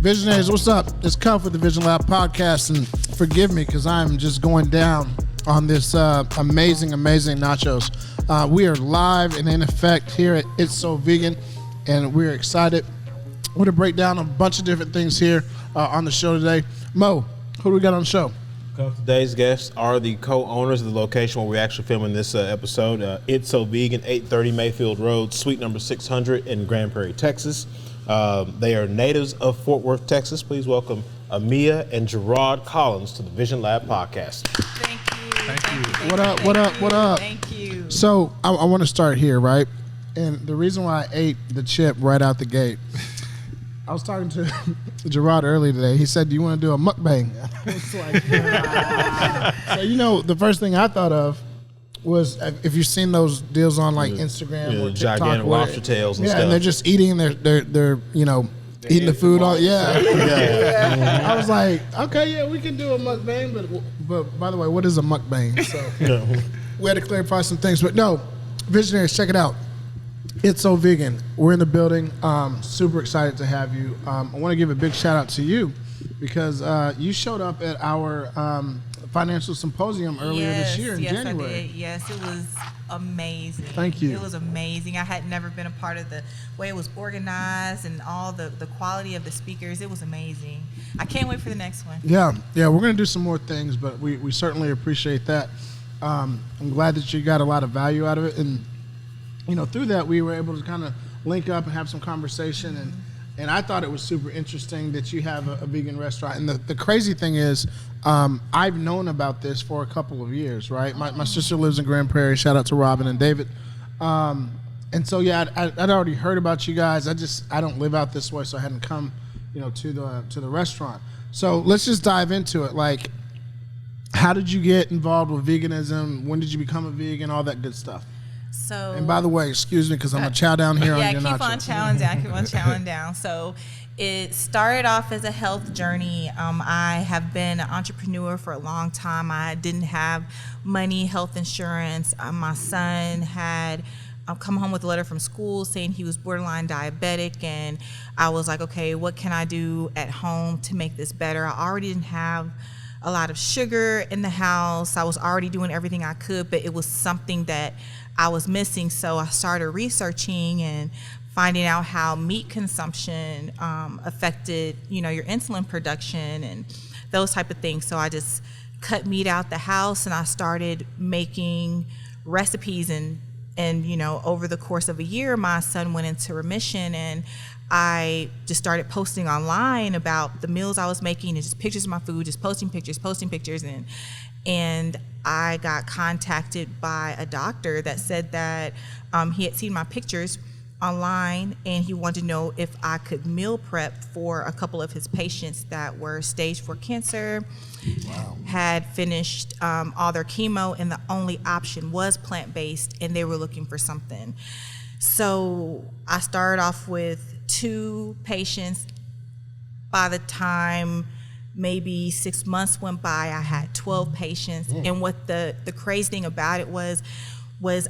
Visionaries, what's up? It's Cuff with the Vision Lab podcast, and forgive me because I'm just going down on this amazing nachos. We are live and in effect here at ItSo Vegan, and we're excited. We're going to break down a bunch of different things here on the show today. Mo, who do we got on the show? Today's guests are the co-owners of the location where we're actually filming this episode, ItSo Vegan, 830 Mayfield Road, suite number 600 in Grand Prairie, Texas. They are natives of Fort Worth, Texas. Please welcome Amya and Jerrod Collins to the Vision Lab podcast. Thank you. What up? Thank you. So I want to start here, right? And the reason why I ate the chip right out the gate, I was talking to Jerrod earlier today. He said, "Do you want to do a mukbang?" I was like, So the first thing I thought of was, if you've seen those deals on like Instagram or TikTok, gigantic lobster tails and stuff. And they're just eating they're eating the food all I was like, okay, we can do a mukbang, but by the way, what is a mukbang? So we had to clarify some things, but no, visionaries, check it out. ItSo Vegan. We're in the building. Super excited to have you. I want to give a big shout out to you because you showed up at our financial symposium earlier this year in January. I did. Yes, it was amazing. Thank you. It was amazing. I had never been a part of the way it was organized and all the quality of the speakers. It was amazing. I can't wait for the next one. Yeah, we're going to do some more things, but we certainly appreciate that. I'm glad that you got a lot of value out of it, and through that we were able to kind of link up and have some conversation, and I thought it was super interesting that you have a vegan restaurant. And the crazy thing is, I've known about this for a couple of years, right? My sister lives in Grand Prairie. Shout out to Robin and David. And so, I'd already heard about you guys. I don't live out this way, so I hadn't come, to the restaurant. So let's just dive into it. Like, how did you get involved with veganism? When did you become a vegan? All that good stuff. So, and by the way, excuse me, because I'm going to chow down here on your nachos. Yeah, keep on chowing down. So it started off as a health journey. I have been an entrepreneur for a long time. I didn't have money, health insurance. My son had come home with a letter from school saying he was borderline diabetic, and I was like, okay, what can I do at home to make this better? I already didn't have a lot of sugar in the house. I was already doing everything I could, but it was something that I was missing. So I started researching and finding out how meat consumption affected, your insulin production and those type of things. So I just cut meat out the house and I started making recipes, and over the course of a year, my son went into remission, and I just started posting online about the meals I was making and just pictures of my food, just posting pictures, and I got contacted by a doctor that said that he had seen my pictures online and he wanted to know if I could meal prep for a couple of his patients that were stage 4 cancer, had finished all their chemo, and the only option was plant-based, and they were looking for something. So I started off with 2 patients. By the time maybe 6 months went by, I had 12 patients. And what the crazy thing about it was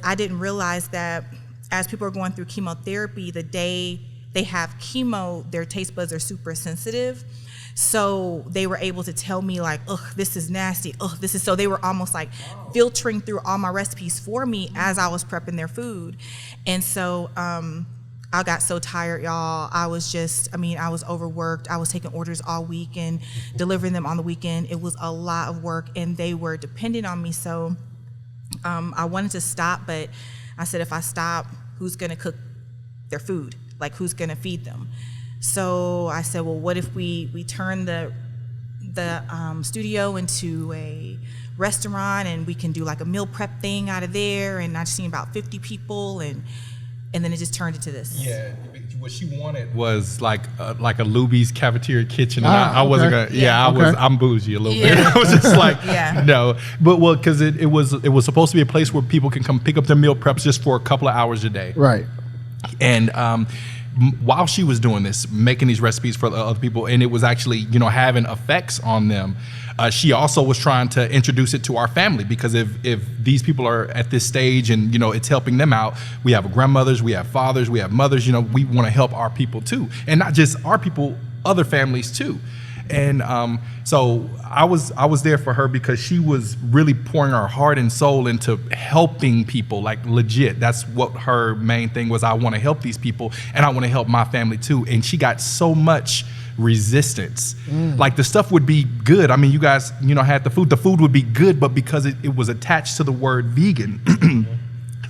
I didn't realize that as people are going through chemotherapy, the day they have chemo, their taste buds are super sensitive. So they were able to tell me like, ugh, this is nasty. Ugh, this is, so they were almost like filtering through all my recipes for me as I was prepping their food. And so I got so tired, y'all. I was overworked. I was taking orders all week and delivering them on the weekend. It was a lot of work, and they were dependent on me. So I wanted to stop, but I said, if I stop, who's going to cook their food? Like, who's going to feed them? So I said, well, what if we turn the studio into a restaurant, and we can do like a meal prep thing out of there, and I've seen about 50 people, and then it just turned into this. Yeah, what she wanted was like a Luby's cafeteria kitchen. And I wasn't gonna. Yeah, I'm bougie a little bit. I was just like, no, but because it was supposed to be a place where people can come pick up their meal preps just for a couple of hours a day. Right. And while she was doing this, making these recipes for other people, and it was actually, having effects on them, she also was trying to introduce it to our family, because if these people are at this stage and, it's helping them out, we have grandmothers, we have fathers, we have mothers, we want to help our people too. And not just our people, other families too. And so I was there for her, because she was really pouring her heart and soul into helping people, like legit. That's what her main thing was. I want to help these people, and I want to help my family too. And she got so much resistance. Like, the stuff would be good. I mean, you guys, had the food would be good, but because it was attached to the word vegan,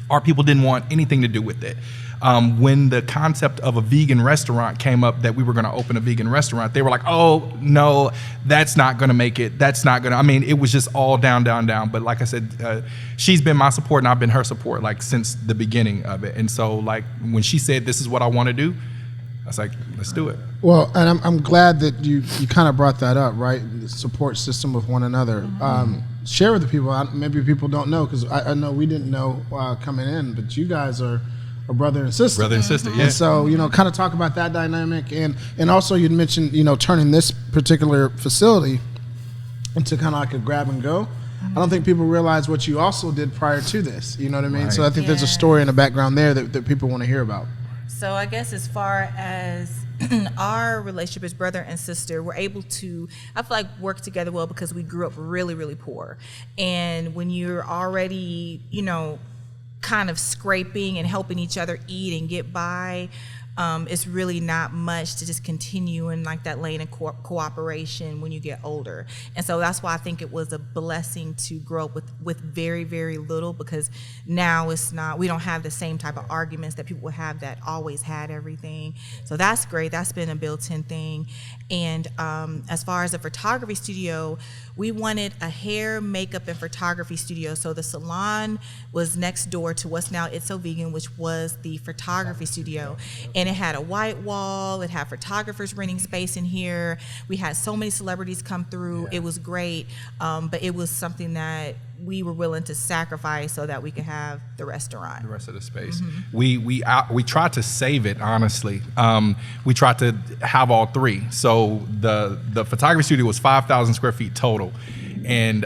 our people didn't want anything to do with it. When the concept of a vegan restaurant came up, that we were going to open a vegan restaurant, they were like, oh, no, that's not going to make it. That's not going to, I mean, it was just all down. But like I said, she's been my support, and I've been her support, like, since the beginning of it. And so, like, when she said, this is what I want to do, I was like, let's do it. Well, and I'm glad that you kind of brought that up, right? The support system with one another. Share with the people. Maybe people don't know, because I know we didn't know coming in, but you guys are a brother and sister. Brother and sister, yeah. And so, kind of talk about that dynamic. And also you'd mentioned, turning this particular facility into kind of like a grab and go. I don't think people realize what you also did prior to this. You know what I mean? Right. So I think there's a story in the background there that people want to hear about. So I guess as far as our relationship as brother and sister, we're able to, I feel like, work together well, because we grew up really, really poor. And when you're already, kind of scraping and helping each other eat and get by, it's really not much to just continue in like that lane of cooperation when you get older. And so that's why I think it was a blessing to grow up with very, very little, because now we don't have the same type of arguments that people have that always had everything. So that's great. That's been a built-in thing. And as far as the photography studio, we wanted a hair, makeup, and photography studio. So the salon was next door to what's now ItSo Vegan, which was the photography studio. And it had a white wall. It had photographers renting space in here. We had so many celebrities come through. It was great. But it was something that we were willing to sacrifice so that we could have the restaurant. The rest of the space. We tried to save it, honestly. We tried to have all three. So the photography studio was 5,000 square feet total. And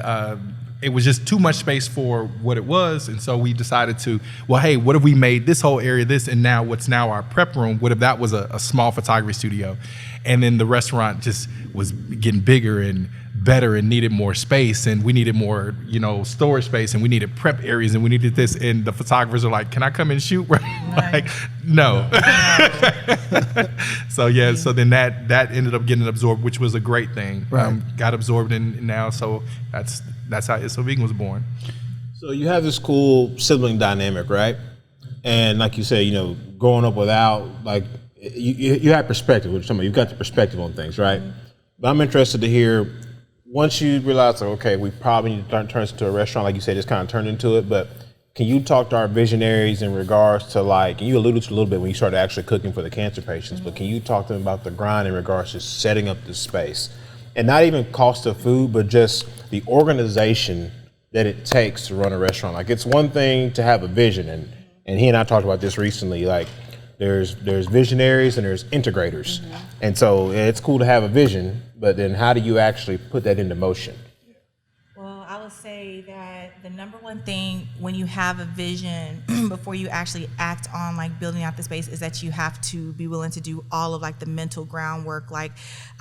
it was just too much space for what it was. And so we decided to, well, hey, what if we made this whole area this, and now what's now our prep room, what if that was a small photography studio? And then the restaurant just was getting bigger and better and needed more space, and we needed more, storage space, and we needed prep areas, and we needed this. And the photographers are like, can I come and shoot? Like, no. So yeah, so then that ended up getting absorbed, which was a great thing. Right. Got absorbed in now, so that's how ItSo Vegan was born. So you have this cool sibling dynamic, right? And like you said, growing up without, like, you have perspective, which you've got the perspective on things, right? But I'm interested to hear, once you realize, like, okay, we probably need to turn this into a restaurant, like you said, just kind of turned into it, but can you talk to our visionaries in regards to, like, and you alluded to a little bit when you started actually cooking for the cancer patients, but can you talk to them about the grind in regards to setting up this space? And not even cost of food, but just the organization that it takes to run a restaurant. Like, it's one thing to have a vision, and he and I talked about this recently, like, there's visionaries and there's integrators. And so it's cool to have a vision, but then how do you actually put that into motion? Well, I would say that the number one thing when you have a vision before you actually act on like building out the space is that you have to be willing to do all of like the mental groundwork. Like,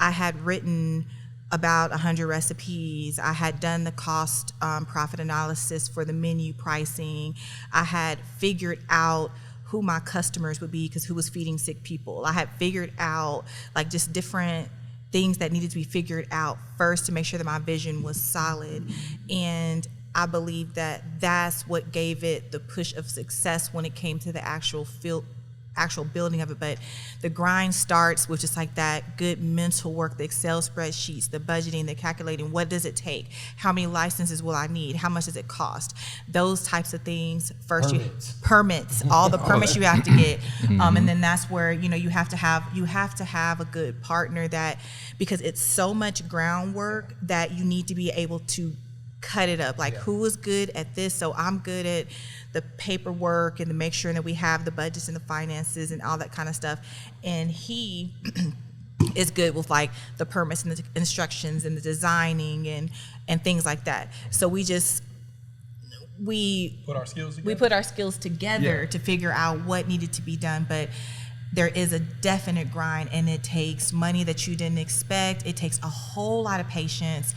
I had written about 100 recipes. I had done the cost profit analysis for the menu pricing. I had figured out who my customers would be, because who was feeding sick people. I had figured out like just different things that needed to be figured out first to make sure that my vision was solid. And I believe that that's what gave it the push of success when it came to the actual building of it. But the grind starts with just like that good mental work, the Excel spreadsheets, the budgeting, the calculating. What does it take? How many licenses will I need? How much does it cost? Those types of things. First, permits, all the permits you have to get, and then that's where you have to have a good partner, that because it's so much groundwork that you need to be able to cut it up. Like, who is good at this? So I'm good at the paperwork and to make sure that we have the budgets and the finances and all that kind of stuff. And he is good with like the permits and the instructions and the designing and things like that. So we put our skills together to figure out what needed to be done. But there is a definite grind, and it takes money that you didn't expect. It takes a whole lot of patience.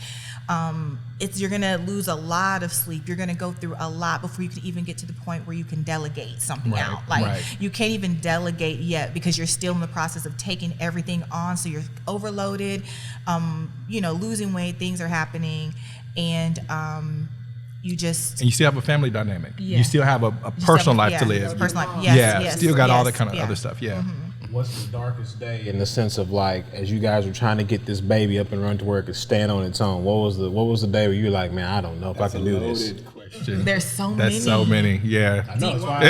You're gonna lose a lot of sleep. You're gonna go through a lot before you can even get to the point where you can delegate something out. Like, you can't even delegate yet because you're still in the process of taking everything on. So you're overloaded. Losing weight, things are happening, and you still have a family dynamic. Yeah. You still have a personal life to live. Personal life. Yes, still got all that kind of other stuff. Yeah. Mm-hmm. What's the darkest day in the sense of, like, as you guys were trying to get this baby up and run to where it could stand on its own? What was the day where you're like, man, I don't know if I can do this? There's so many. That's so many. Yeah. I know. That's why.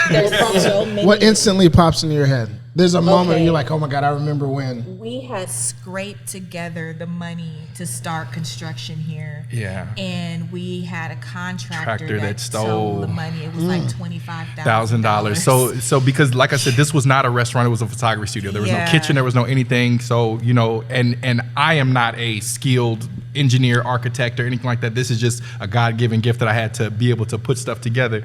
There's so many. What instantly pops into your head? There's a moment you're like, oh my God, I remember when. We had scraped together the money to start construction here. Yeah. And we had a contractor that stole the money. It was like $25,000. So because, like I said, this was not a restaurant, it was a photography studio. There was no kitchen, there was no anything. So, and I am not a skilled engineer, architect, or anything like that. This is just a God-given gift that I had to be able to put stuff together.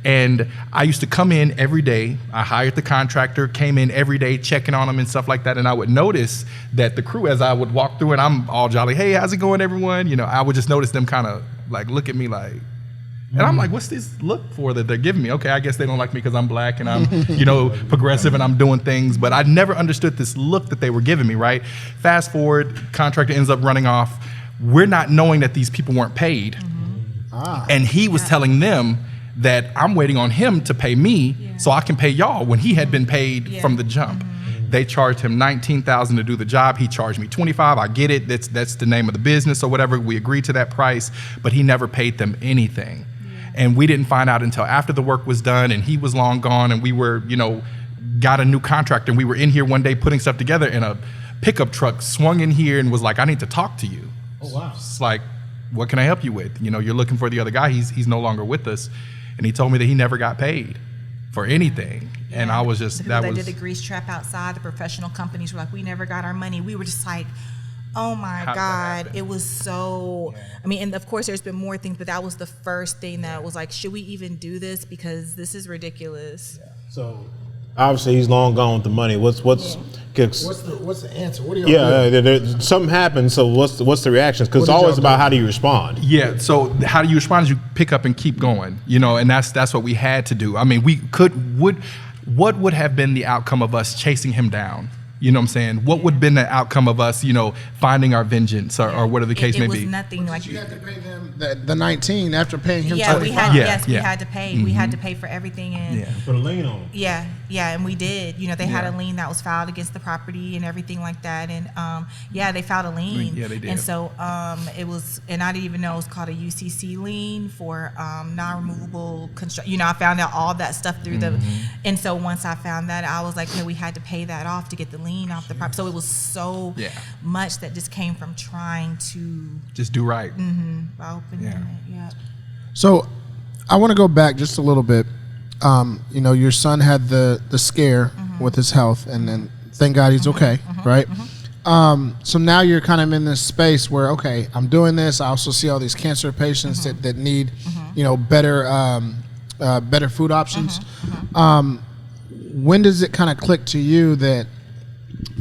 And I used to come in every day. I hired the contractor, came in every day, checking on them and stuff like that. And I would notice that the crew, as I would walk through and I'm all jolly, hey, how's it going, everyone? I would just notice them kind of like look at me like, and I'm like, what's this look for that they're giving me? Okay, I guess they don't like me because I'm black and I'm, progressive and I'm doing things. But I never understood this look that they were giving me, right? Fast forward, contractor ends up running off. We're not knowing that these people weren't paid. And he was telling them that I'm waiting on him to pay me so I can pay y'all when he had been paid from the jump. They charged him $19,000 to do the job. He charged me $25,000. I get it. That's the name of the business or whatever. We agreed to that price, but he never paid them anything. And we didn't find out until after the work was done and he was long gone and we were, got a new contractor and we were in here one day putting stuff together and a pickup truck swung in here and was like, I need to talk to you. Oh, wow. It's like, what can I help you with? You're looking for the other guy. He's no longer with us. And he told me that he never got paid for anything. And I was just, that did the grease trap outside, the professional companies were like, we never got our money. We were just like, oh my God. It was so, and of course there's been more things, but that was the first thing that was like, should we even do this? Because this is ridiculous. Yeah. So obviously he's long gone with the money. What's the answer? What do you something happened. So what's the reactions? Because it's always about how do you respond. Yeah. So how do you respond is you pick up and keep going, and that's what we had to do. What would have been the outcome of us chasing him down? You know what I'm saying? What would have been the outcome of us, finding our vengeance or whatever the case may be? It was nothing like you had to pay them the 19 after paying him. Yeah, we had to pay. Mm-hmm. We had to pay for everything and put a lien on them. Yeah, and we did. They had a lien that was filed against the property and everything like that. And they filed a lien. Yeah, they did. And so it was, and I didn't even know it was called a UCC lien for non-removable construction. I found out all that stuff through the, and so once I found that, I was like, we had to pay that off to get the lien off the property. So it was so much that just came from trying to just do right. By opening it. Yeah. So I want to go back just a little bit. Your son had the scare with his health, and then thank God he's okay, right? So now you're kind of in this space where, okay, I'm doing this. I also see all these cancer patients that need, better food options. When does it kind of click to you that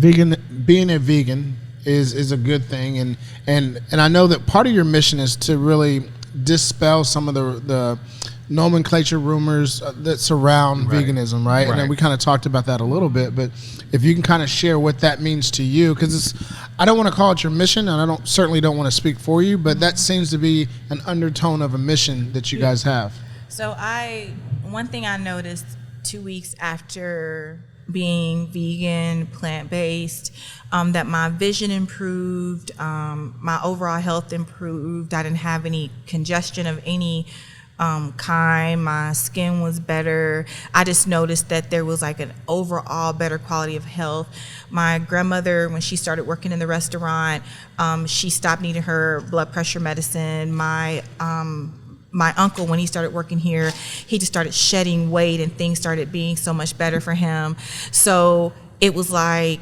being a vegan is a good thing, and I know that part of your mission is to really dispel some of the nomenclature rumors that surround Right. veganism, right? And then Right. we kind of talked about that a little bit, but if you can kind of share what that means to you, because I don't want to call it your mission, and I certainly don't want to speak for you, but that seems to be an undertone of a mission that you guys have. So one thing I noticed 2 weeks after being vegan, plant-based, that my vision improved, my overall health improved. I didn't have any congestion of any kind. My skin was better. I just noticed that there was like an overall better quality of health. My grandmother, when she started working in the restaurant, she stopped needing her blood pressure medicine. My uncle, when he started working here, he just started shedding weight and things started being so much better for him. So it was like,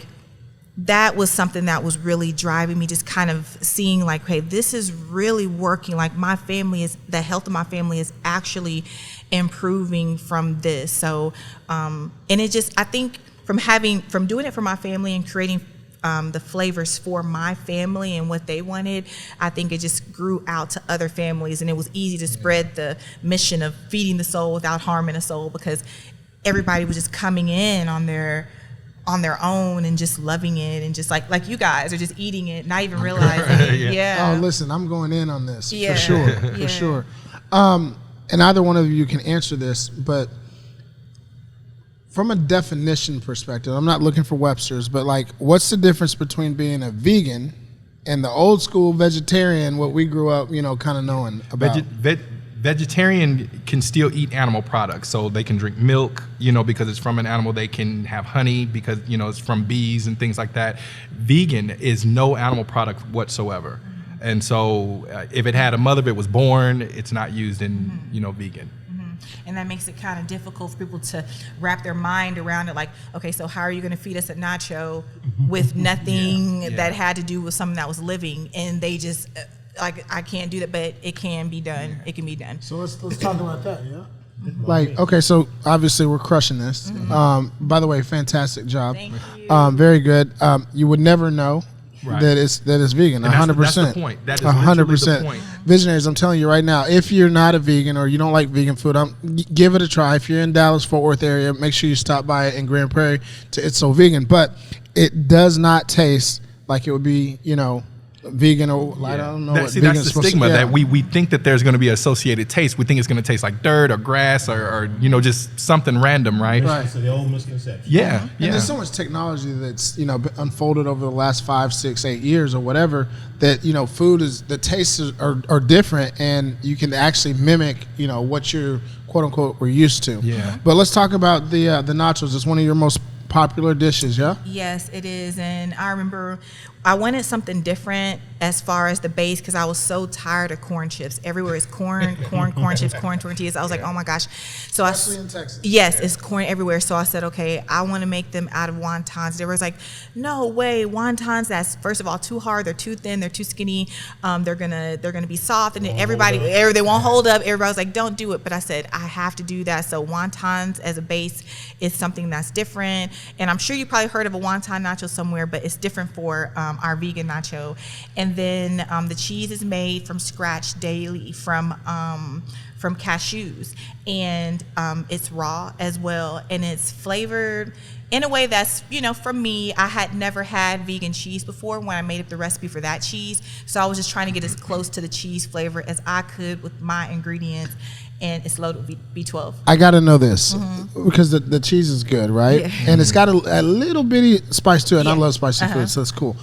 that was something that was really driving me, just kind of seeing like, hey, this is really working. Like the health of my family is actually improving from this. So, and it just, I think from doing it for my family and creating the flavors for my family and what they wanted, I think it just grew out to other families, and it was easy to spread the mission of feeding the soul without harming a soul, because everybody was just coming in on their own and just loving it, and just like you guys are just eating it, not even realizing it. Yeah. Oh, listen, I'm going in on this Yeah. for sure, Yeah. for sure. And either one of you can answer this, but from a definition perspective, I'm not looking for Webster's, but like, what's the difference between being a vegan and the old school vegetarian, what we grew up, kind of knowing about? Vegetarian can still eat animal products, so they can drink milk, because it's from an animal. They can have honey because, it's from bees and things like that. Vegan is no animal product whatsoever. And so if it had a mother, if it was born, it's not used in, vegan. And that makes it kind of difficult for people to wrap their mind around it. Like, okay, so how are you going to feed us a nacho with nothing that had to do with something that was living? And they just, I can't do that, but it can be done. It can be done. So let's talk about that, yeah? Like, okay, so obviously we're crushing this. By the way, fantastic job. Thank you. Very good. You would never know Right. that it's vegan. And 100%. That's the point. That is literally the point. Visionaries, I'm telling you right now, if you're not a vegan or you don't like vegan food, give it a try. If you're in Dallas, Fort Worth area, make sure you stop by in Grand Prairie to ItSo Vegan. But it does not taste like it would be, vegan or I don't know. What That's vegan the is supposed stigma to, that we think that there's going to be associated taste. We think it's going to taste like dirt or grass or just something random, right? Right. So the old misconception. Yeah. And Yeah. there's so much technology that's been unfolded over the last 5, 6, 8 years or whatever that food the tastes are different, and you can actually mimic what you're quote unquote we're used to. Yeah. But let's talk about the nachos. It's one of your most popular dishes, yeah? Yes, it is. And I remember I wanted something different as far as the base, because I was so tired of corn chips. Everywhere is corn chips, corn tortillas. I was like, oh my gosh. So Especially in Texas. Yes, it's corn everywhere. So I said, okay, I want to make them out of wontons. There was like, no way, wontons. That's first of all too hard. They're too thin. They're too skinny. They're gonna be soft, and they won't hold up. Everybody was like, don't do it. But I said, I have to do that. So wontons as a base is something that's different. And I'm sure you probably heard of a wonton nacho somewhere, but it's different for our vegan nacho. And then the cheese is made from scratch daily from cashews, and it's raw as well, and it's flavored in a way that's, for me, I had never had vegan cheese before when I made up the recipe for that cheese. So I was just trying to get as close to the cheese flavor as I could with my ingredients, and it's loaded with B12. I got to know this because the cheese is good, right? Yeah. And it's got a little bitty spice to it. And I Yeah. love spicy food, so it's cool.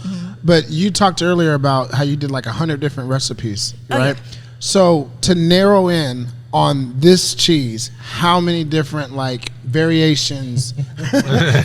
But you talked earlier about how you did like 100 different recipes, right? yeah. So to narrow in on this cheese, how many different variations,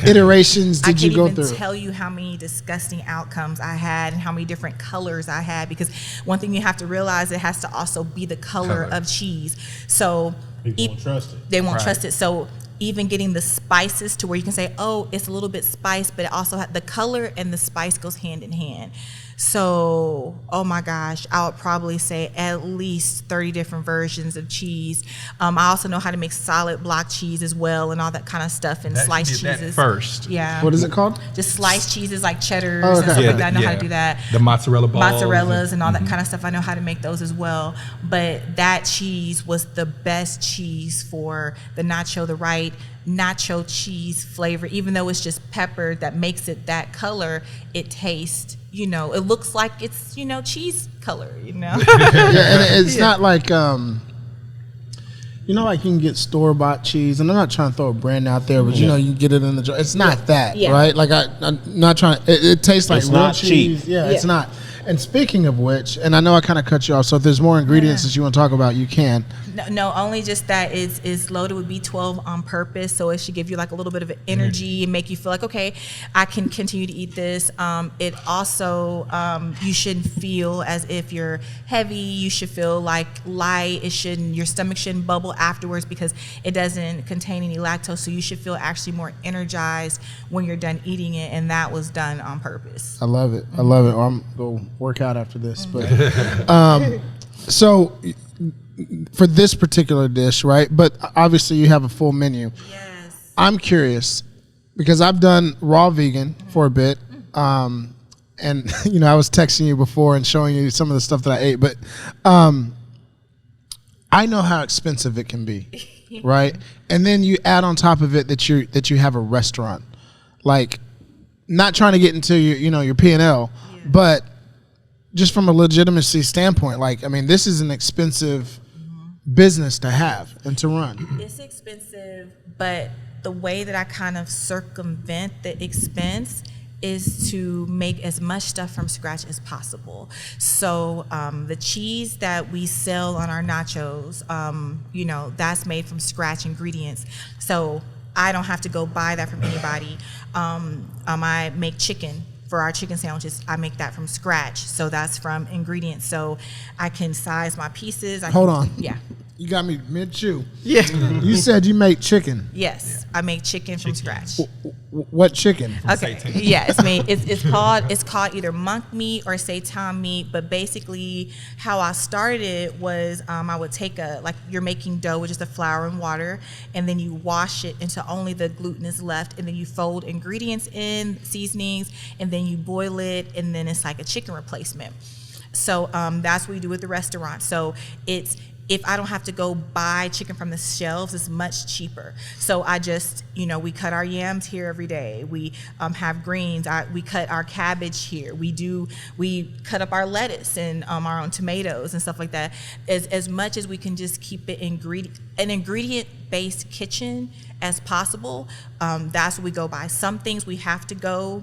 iterations did you go I can't through? even tell you how many disgusting outcomes I had and how many different colors I had, because one thing you have to realize, it has to also be the color of cheese. So People won't trust it. They won't Right. trust it. So even getting the spices to where you can say, oh, it's a little bit spiced, but it also the color and the spice goes hand in hand. So, oh my gosh, I would probably say at least 30 different versions of cheese. I also know how to make solid block cheese as well, and all that kind of stuff, and sliced cheeses. First. Yeah. What is it called? Just sliced cheeses like cheddars Oh, okay. and stuff Yeah, like that. I know how yeah. to do that. The mozzarella balls. Mozzarellas and all that kind of stuff. I know how to make those as well. But that cheese was the best cheese for the nacho, the right nacho cheese flavor. Even though it's just pepper that makes it that color, it tastes, it looks like it's, cheese color, Yeah, and it's not like, like you can get store-bought cheese, and I'm not trying to throw a brand out there, but you can get it in the jar. It's not that, right? Like I'm not trying. It tastes like It's real not cheese. cheap. Yeah, it's not. And speaking of which, and I know I kind of cut you off, so if there's more ingredients that you want to talk about, you can. No, only just that it's loaded with B12 on purpose, so it should give you like a little bit of energy and make you feel like, okay, I can continue to eat this. It also, you shouldn't feel as if you're heavy. You should feel like light. Your stomach shouldn't bubble afterwards because it doesn't contain any lactose, so you should feel actually more energized when you're done eating it, and that was done on purpose. I love it. I love it. Or I'm going to work out after this. But so for this particular dish, right? But obviously you have a full menu. Yes. I'm curious because I've done raw vegan for a bit. And, I was texting you before and showing you some of the stuff that I ate. But I know how expensive it can be, right? And then you add on top of it that you have a restaurant. Like, not trying to get into your P&L, but just from a legitimacy standpoint, like, I mean, this is an expensive business to have and to run. It's expensive, but the way that I kind of circumvent the expense is to make as much stuff from scratch as possible. So the cheese that we sell on our nachos, that's made from scratch ingredients. So I don't have to go buy that from anybody. I make chicken. For our chicken sandwiches, I make that from scratch. So that's from ingredients. So I can size my pieces. Hold on. Yeah. You got me mid-chew. Yeah. You said you make chicken. Yes, I make chicken from scratch. What chicken? Okay. Yeah, it's called either monk meat or seitan meat. But basically, how I started was I would take you're making dough with just the flour and water, and then you wash it until only the gluten is left, and then you fold ingredients in, seasonings, and then you boil it, and then it's like a chicken replacement. So that's what we do with the restaurant. So if I don't have to go buy chicken from the shelves, it's much cheaper. So I just, we cut our yams here every day. We have greens. We cut our cabbage here. We cut up our lettuce and our own tomatoes and stuff like that. As much as we can just keep it an ingredient-based kitchen as possible, that's what we go by. Some things we have to go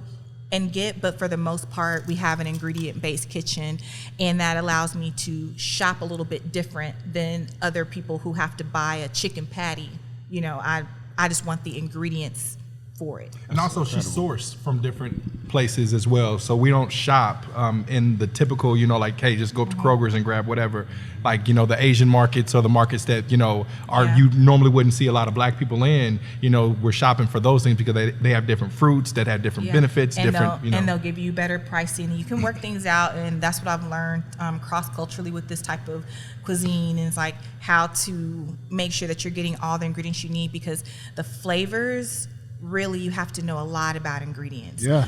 and get, but for the most part, we have an ingredient-based kitchen, and that allows me to shop a little bit different than other people who have to buy a chicken patty. I just want the ingredients for it. And also, she's sourced from different places as well. So we don't shop in the typical, like, hey, just go up to Kroger's and grab whatever. Like, the Asian markets or the markets that, you normally wouldn't see a lot of black people in. We're shopping for those things because they have different fruits that have different benefits. And different, they'll give you better pricing. You can work things out, and that's what I've learned cross-culturally with this type of cuisine, is like how to make sure that you're getting all the ingredients you need, because the flavors, really, you have to know a lot about ingredients. Yeah.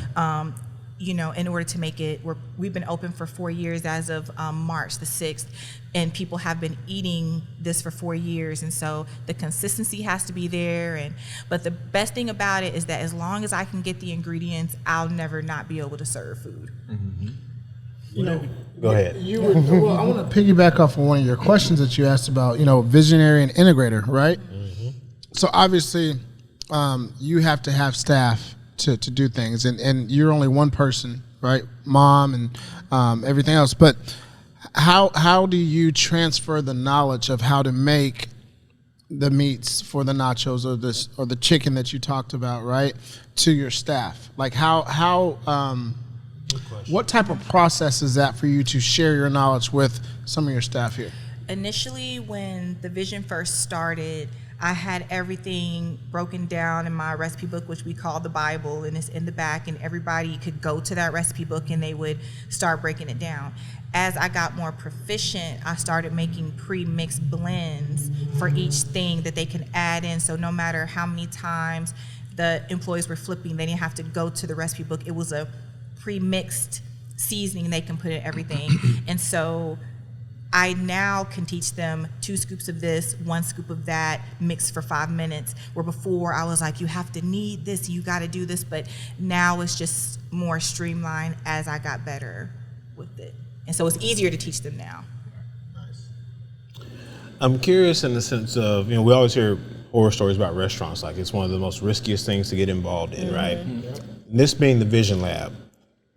In order to make it. We've been open for 4 years as of March the 6th, and people have been eating this for 4 years, and so the consistency has to be there. But the best thing about it is that as long as I can get the ingredients, I'll never not be able to serve food. Mm-hmm. Go ahead. I want to piggyback off of one of your questions that you asked about, visionary and integrator, right? Mm-hmm. So obviously, you have to have staff to do things, and you're only one person, right? Mom and everything else. But how do you transfer the knowledge of how to make the meats for the nachos or the chicken that you talked about, right, to your staff? Like what type of process is that for you to share your knowledge with some of your staff here? initially when the vision first started, I had everything broken down in my recipe book, which we call the Bible, and it's in the back, and everybody could go to that recipe book and they would start breaking it down. As I got more proficient, I started making pre-mixed blends for each thing that they can add in. So no matter how many times the employees were flipping, they didn't have to go to the recipe book. It was a pre-mixed seasoning they can put in everything. And so I now can teach them 2 scoops of this, 1 scoop of that, mixed for 5 minutes, where before I was like, you have to knead this, you got to do this. But now it's just more streamlined as I got better with it. And so it's easier to teach them now. I'm curious in the sense of, we always hear horror stories about restaurants, like it's one of the most riskiest things to get involved in, right? This being the Vision Lab,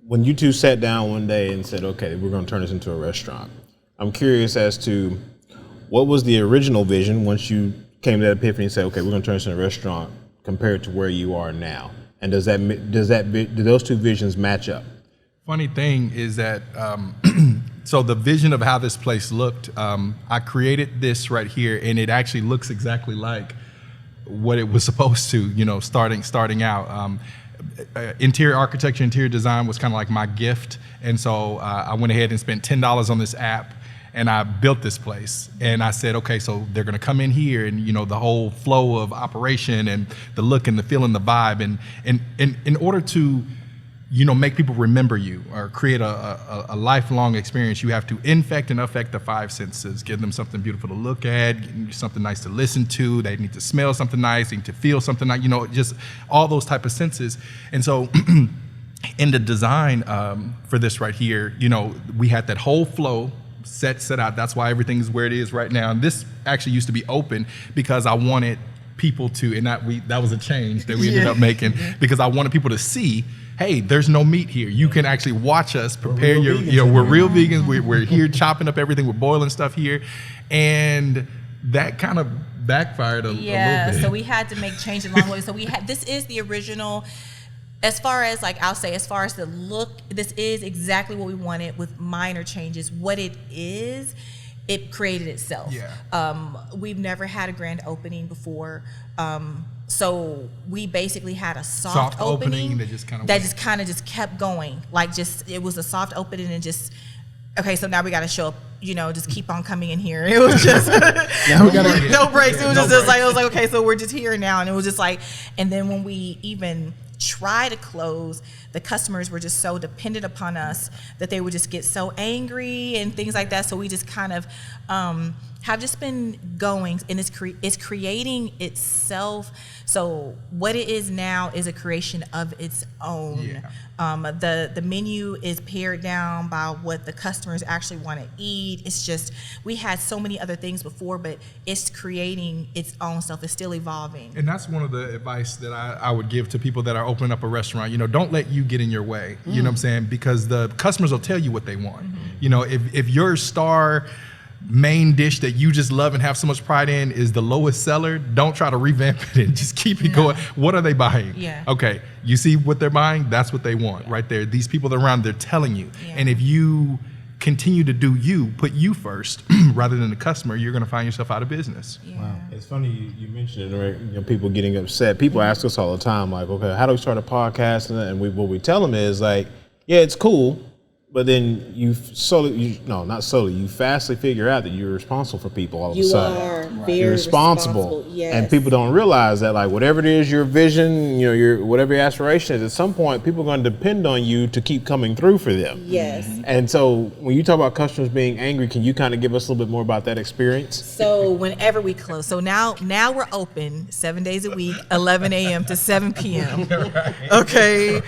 when you two sat down one day and said, okay, we're going to turn this into a restaurant, I'm curious as to what was the original vision once you came to that epiphany and said, okay, we're going to turn this into a restaurant compared to where you are now? And do those 2 visions match up? Funny thing is that, so the vision of how this place looked, I created this right here, and it actually looks exactly like what it was supposed to, starting out. Interior architecture, interior design was kind of like my gift. And so I went ahead and spent $10 on this app, and I built this place. And I said, okay, so they're gonna come in here, and the whole flow of operation and the look and the feel and the vibe. And in order to make people remember you or create a lifelong experience, you have to infect and affect the 5 senses, give them something beautiful to look at, give them something nice to listen to, they need to smell something nice, they need to feel something nice, just all those type of senses. And so in the design for this right here, we had that whole flow set out. That's why everything's where it is right now. And this actually used to be open because I wanted people to, and that was a change that we ended up making, because I wanted people to see, hey, there's no meat here. You can actually watch us prepare we're real vegans. We're here chopping up everything. We're boiling stuff here. And that kind of backfired a little bit. Yeah, so we had to make changes along the way. So this is the original, as far as the look, this is exactly what we wanted with minor changes. What it is, it created itself. Yeah. We've never had a grand opening before. So we basically had a soft opening that just kind of kept going. It was a soft opening and just, okay, so now we got to show up, just keep on coming in here. It was just no breaks. It was okay, so we're just here now. And it was just and then when we even try to close, the customers were just so dependent upon us that they would just get so angry and things like that. So we just kind of have just been going, and it's creating itself. So what it is now is a creation of its own. Yeah. The menu is pared down by what the customers actually want to eat. It's just, we had so many other things before, but it's creating its own stuff. It's still evolving. And that's one of the advice that I would give to people that are opening up a restaurant. Don't let you get in your way. You know what I'm saying? Because the customers will tell you what they want. If your star main dish that you just love and have so much pride in is the lowest seller, don't try to revamp it and just keep it going. What are they buying? Yeah. Okay, you see what they're buying? That's what they want right there. These people around, they're telling you. Yeah. And if you continue to do you, put you first rather than the customer, you're going to find yourself out of business. Yeah. Wow. It's funny you mentioned it, right? People getting upset. People ask us all the time, like, okay, how do we start a podcast? And what we tell them is yeah, it's cool. But then you fastly figure out that you're responsible for people all of a sudden. You are very you're responsible. Yes. And people don't realize that, whatever it is, your vision, your whatever your aspiration is, at some point people are going to depend on you to keep coming through for them. Yes. And so when you talk about customers being angry, can you kind of give us a little bit more about that experience? So whenever we close, so now we're open 7 days a week, 11 a.m. to 7 p.m. Okay.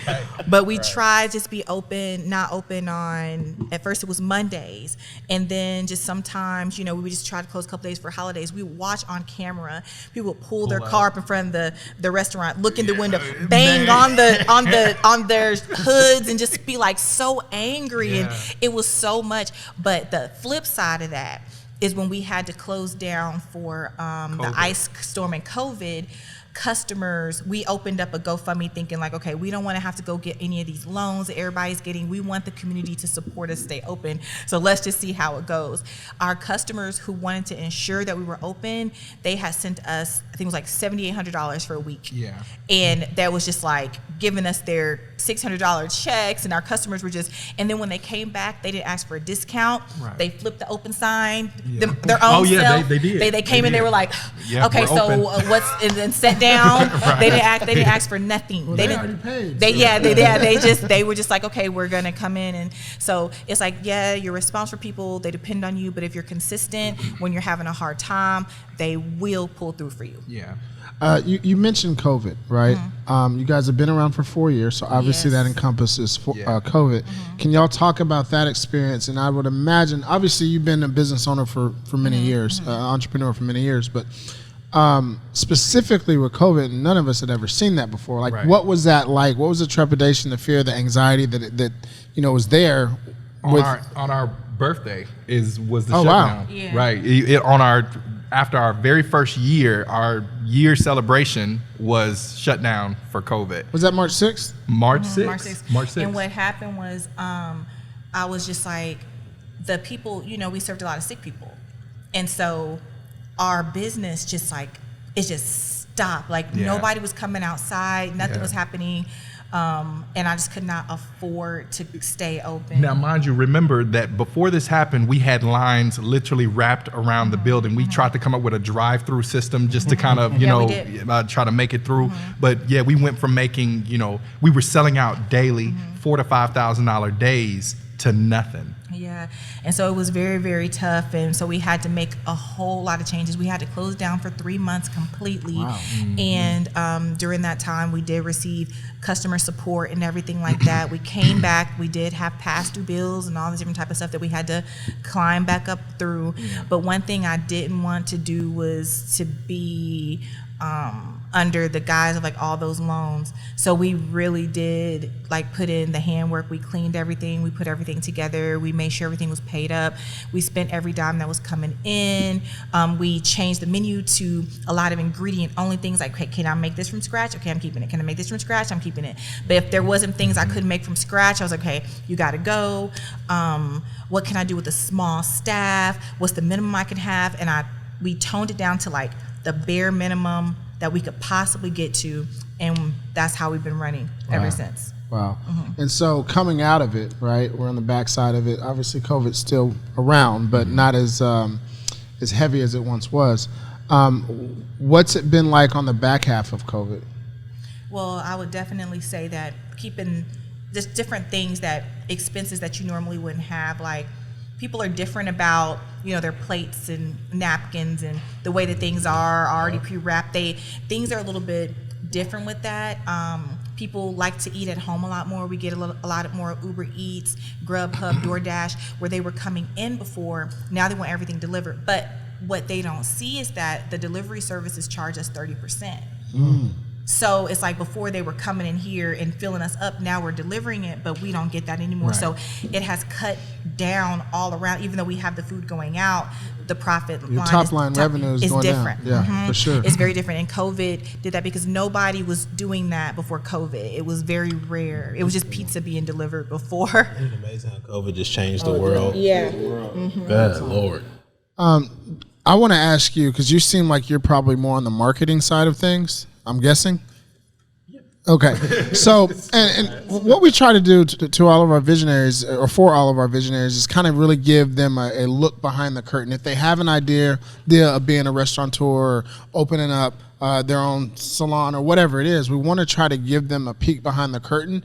But we try just be open, not open on, at first it was Mondays, and then just sometimes, we would just try to close a couple days for holidays. We would watch on camera. People would pull their car up in front of the restaurant, look in the window, bang on their hoods, and just be so angry. And it was so much. But the flip side of that is when we had to close down for the ice storm and COVID. customers, we opened up a GoFundMe thinking like, okay, we don't want to have to go get any of these loans that everybody's getting. We want the community to support us stay open. So let's just see how it goes. Our customers who wanted to ensure that we were open, they had sent us, I think it was like $7,800 for a week. Yeah. And that was just like giving us their $600 checks, and our customers were just, and then when they came back, they didn't ask for a discount. Right. They flipped the open sign, Yeah. their own self. They did. They came in, they were like, Yeah, okay, we're so open. what's, and then sat down. Right. They didn't ask for nothing. Well, they they didn't. already paid. They were just like, okay, we're gonna come in, and so it's like, yeah, your response for people, they depend on you, but if you're consistent when you're having a hard time, they will pull through for you. Yeah. You mentioned COVID, right? You guys have been around for 4 years, so obviously Yes. that encompasses Yeah. COVID. Can y'all talk about that experience? And I would imagine, obviously, you've been a business owner for many years, entrepreneur for many years, but specifically with COVID, none of us had ever seen that before. Like, Right. what was that like? What was the trepidation, the fear, the anxiety that was there? On our birthday was the Oh, wow. shutdown. Yeah. Right. After our very first year, our year celebration was shut down for COVID. Was that March 6th? March 6th. March 6th. And what happened was, I was just like, the people, we served a lot of sick people. And so our business just like, it just stopped. Like Yeah. nobody was coming outside, nothing Yeah. was happening. And I just could not afford to stay open. Now, mind you, remember that before this happened, we had lines literally wrapped around the building. We tried to come up with a drive-through system just to kind of, Yeah, we did. try to make it through. But yeah, we went from making, we were selling out daily, $4,000 to $5,000 days to nothing. Yeah. And so it was very, very tough. And so we had to make a whole lot of changes. We had to close down for 3 months completely. Wow. And during that time, we did receive customer support and everything like that. We came back. We did have past due bills and all this different type of stuff that we had to climb back up through. But one thing I didn't want to do was to be under the guise of like all those loans. So we really did like put in the handwork. We cleaned everything. We put everything together. We made sure everything was paid up. We spent every dime that was coming in. We changed the menu to a lot of ingredient only things like, okay, can I make this from scratch? Okay, I'm keeping it. Can I make this from scratch? I'm keeping it. But if there wasn't things I couldn't make from scratch, I was like, okay, you gotta go. What can I do with a small staff? What's the minimum I can have? And we toned it down to like the bare minimum that we could possibly get to, and that's how we've been running ever since. Wow. And so coming out of it, right, we're on the backside of it. Obviously, COVID's still around, but not as heavy as it once was. What's it been like on the back half of COVID? Well, I would definitely say that keeping just different things, that expenses that you normally wouldn't have, like people are different about, their plates and napkins and the way that things are already pre-wrapped. Things are a little bit different with that. People like to eat at home a lot more. We get a lot more Uber Eats, Grubhub, DoorDash, where they were coming in before. Now they want everything delivered. But what they don't see is that the delivery services charge us 30%. So it's like before they were coming in here and filling us up, now we're delivering it, but we don't get that anymore. Right. So it has cut down all around. Even though we have the food going out, the profit Your top line revenue is going different. down. Yeah, for sure. It's very different. And COVID did that because nobody was doing that before COVID. It was very rare. It was just pizza being delivered before. Isn't it amazing how COVID just changed the world? Yeah. Good Lord. I want to ask you, because you seem like you're probably more on the marketing side of things, I'm guessing? Okay. So, and what we try to do to all of our visionaries, or for all of our visionaries, is kind of really give them a look behind the curtain. If they have an idea of being a restaurateur or opening up their own salon or whatever it is, we want to try to give them a peek behind the curtain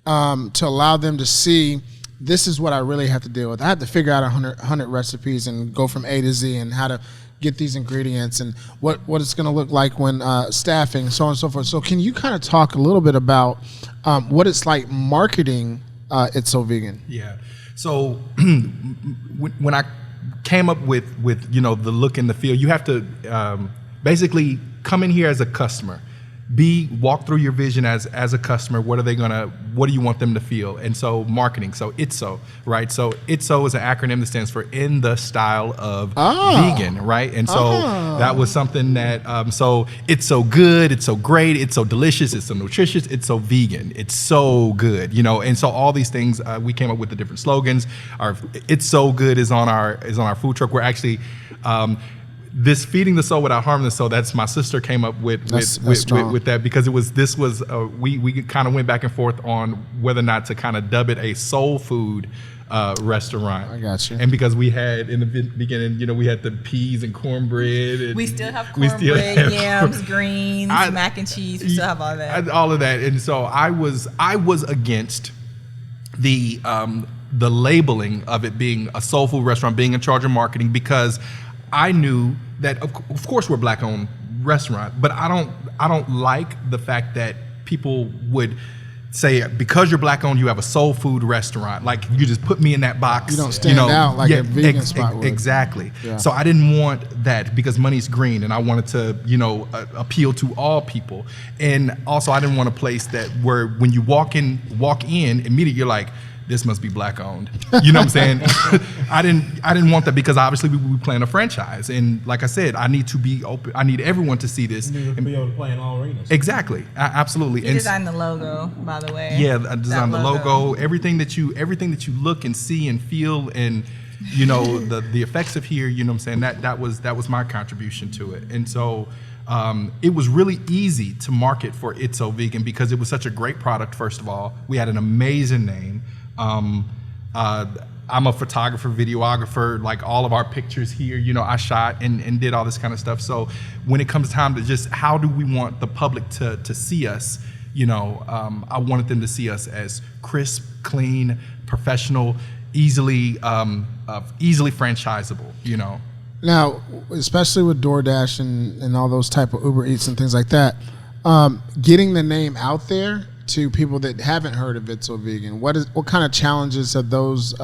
to allow them to see, this is what I really have to deal with. I have to figure out 100 recipes and go from A to Z, and how to get these ingredients, and what it's going to look like when staffing, so on and so forth. So can you kind of talk a little bit about what it's like marketing ItSo Vegan? Yeah. So when I came up with the look and the feel, you have to basically come in here as a customer. walk through your vision as a customer. What do you want them to feel? And so marketing, so ItSo, right? So ItSo is an acronym that stands for in the style of vegan, right? And so that was something that, so it's so good, it's so great, it's so delicious, it's so nutritious, it's so vegan, it's so good, and so all these things, we came up with the different slogans. Our It's So Good is on our food truck. We're actually, this feeding the soul without harming the soul, that's my sister came up with that, because we kind of went back and forth on whether or not to kind of dub it a soul food restaurant. I got you. And because we had in the beginning, we had the peas and cornbread. And we still have cornbread, yams, greens, mac and cheese. We still have all that. All of that. And so I was against the labeling of it being a soul food restaurant, being in charge of marketing, because I knew that of course we're Black-owned restaurant, but I don't like the fact that people would say because you're Black-owned you have a soul food restaurant. Like you just put me in that box. You don't stand out like a vegan spot would. Exactly. Yeah. So I didn't want that, because money's green, and I wanted to appeal to all people. And also I didn't want a place where when you walk in immediately you're like, this must be Black-owned. You know what I'm saying? I didn't want that, because obviously we plan a franchise, and like I said, I need to be open. I need everyone to see this. You need to be able to play in all arenas. Exactly, absolutely. You designed the logo, by the way. Yeah, I designed the logo. Everything that you look and see and feel, and the effects of here. You know what I'm saying? That was my contribution to it, and so. It was really easy to market for ItSo Vegan because it was such a great product. First of all, we had an amazing name. I'm a photographer, videographer. Like all of our pictures here, I shot and did all this kind of stuff. So when it comes time to just how do we want the public to see us, I wanted them to see us as crisp, clean, professional, easily franchisable. Now, especially with DoorDash and all those type of Uber Eats and things like that, getting the name out there to people that haven't heard of ItSo Vegan, what kind of challenges have those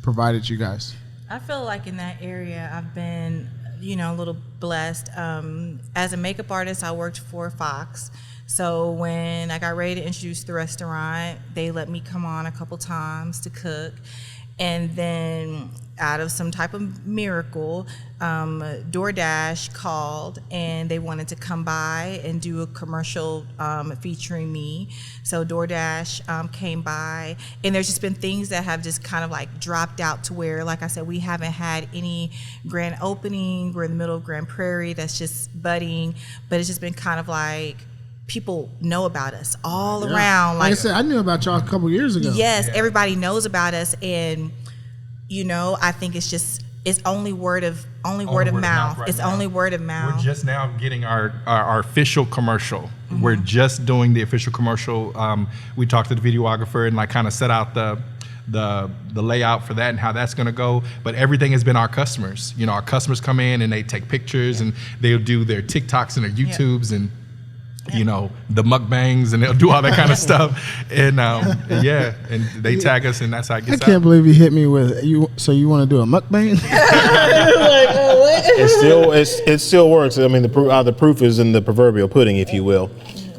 provided you guys? I feel like in that area I've been, a little blessed. As a makeup artist, I worked for Fox. So when I got ready to introduce the restaurant, they let me come on a couple times to cook. And then out of some type of miracle, DoorDash called and they wanted to come by and do a commercial featuring me. So DoorDash came by, and there's just been things that have just kind of like dropped out to where, like I said, we haven't had any grand opening. We're in the middle of Grand Prairie that's just budding, but it's just been kind of like people know about us all around. Like I said, I knew about y'all a couple years ago. Yes, everybody knows about us, and I think it's only word of mouth. Right it's now. Only word of mouth. We're just now getting our official commercial. Mm-hmm. We're just doing the official commercial. We talked to the videographer and kind of set out the layout for that and how that's going to go. But everything has been our customers. Our customers come in and they take pictures and they'll do their TikToks and their YouTubes and the mukbangs, and they'll do all that kind of stuff. And and they tag us, and that's how it gets out. I can't believe you hit me with you. So you want to do a mukbang? It still works. I mean, the proof is in the proverbial pudding, if you will.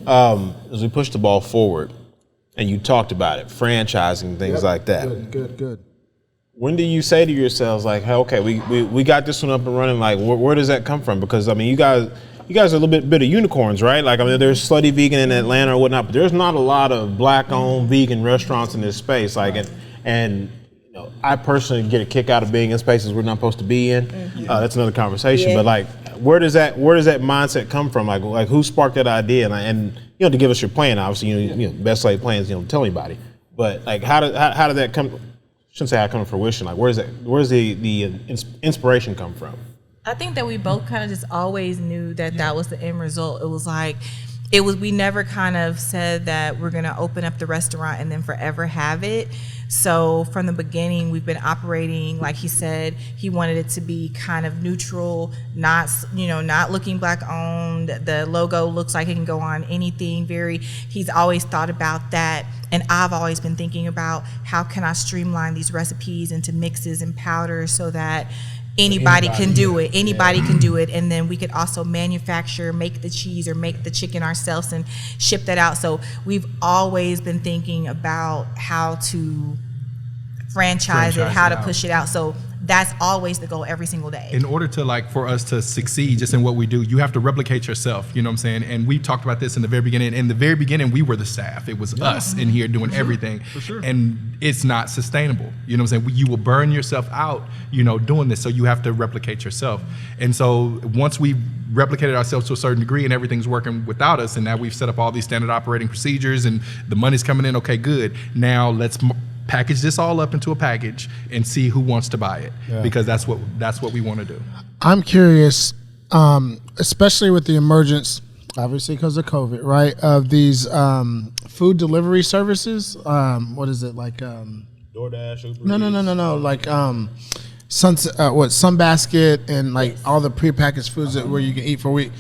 As we push the ball forward, and you talked about it, franchising, things like that. Good. When do you say to yourselves, like, hey, okay, we got this one up and running? Like, where does that come from? Because I mean, you guys are a little bit of unicorns, right? Like, I mean, there's Slutty Vegan in Atlanta or whatnot, but there's not a lot of Black-owned vegan restaurants in this space. Like, and I personally get a kick out of being in spaces we're not supposed to be in. That's another conversation. Yeah. But like, where does that mindset come from? Like who sparked that idea? And to give us your plan, obviously, best laid plans, tell anybody. But like, how did that come? Shouldn't say how it come to fruition. Like, where's the inspiration come from? I think that we both kind of just always knew that was the end result. It was like, we never kind of said that we're going to open up the restaurant and then forever have it. So from the beginning, we've been operating, like he said, he wanted it to be kind of neutral, not looking Black owned. The logo looks like it can go on anything. He's always thought about that. And I've always been thinking about how can I streamline these recipes into mixes and powders so that anybody can do it. Anybody can do it. And then we could also manufacture, make the cheese or make the chicken ourselves and ship that out. So we've always been thinking about how to franchise it, how to push it out. So that's always the goal every single day. In order to for us to succeed just in what we do, you have to replicate yourself, you know what I'm saying? And we talked about this in the very beginning. In the very beginning, we were the staff. It was us in here doing everything. For sure. And it's not sustainable. You know what I'm saying? You will burn yourself out, doing this. So you have to replicate yourself. And so once we replicated ourselves to a certain degree and everything's working without us, and now we've set up all these standard operating procedures and the money's coming in, okay, good. Now let's package this all up into a package and see who wants to buy it, because that's what we want to do. I'm curious, especially with the emergence, obviously because of COVID, right, of these food delivery services. What is it like? DoorDash, Uber No. Like Sunbasket and like all the prepackaged foods where you can eat for a week.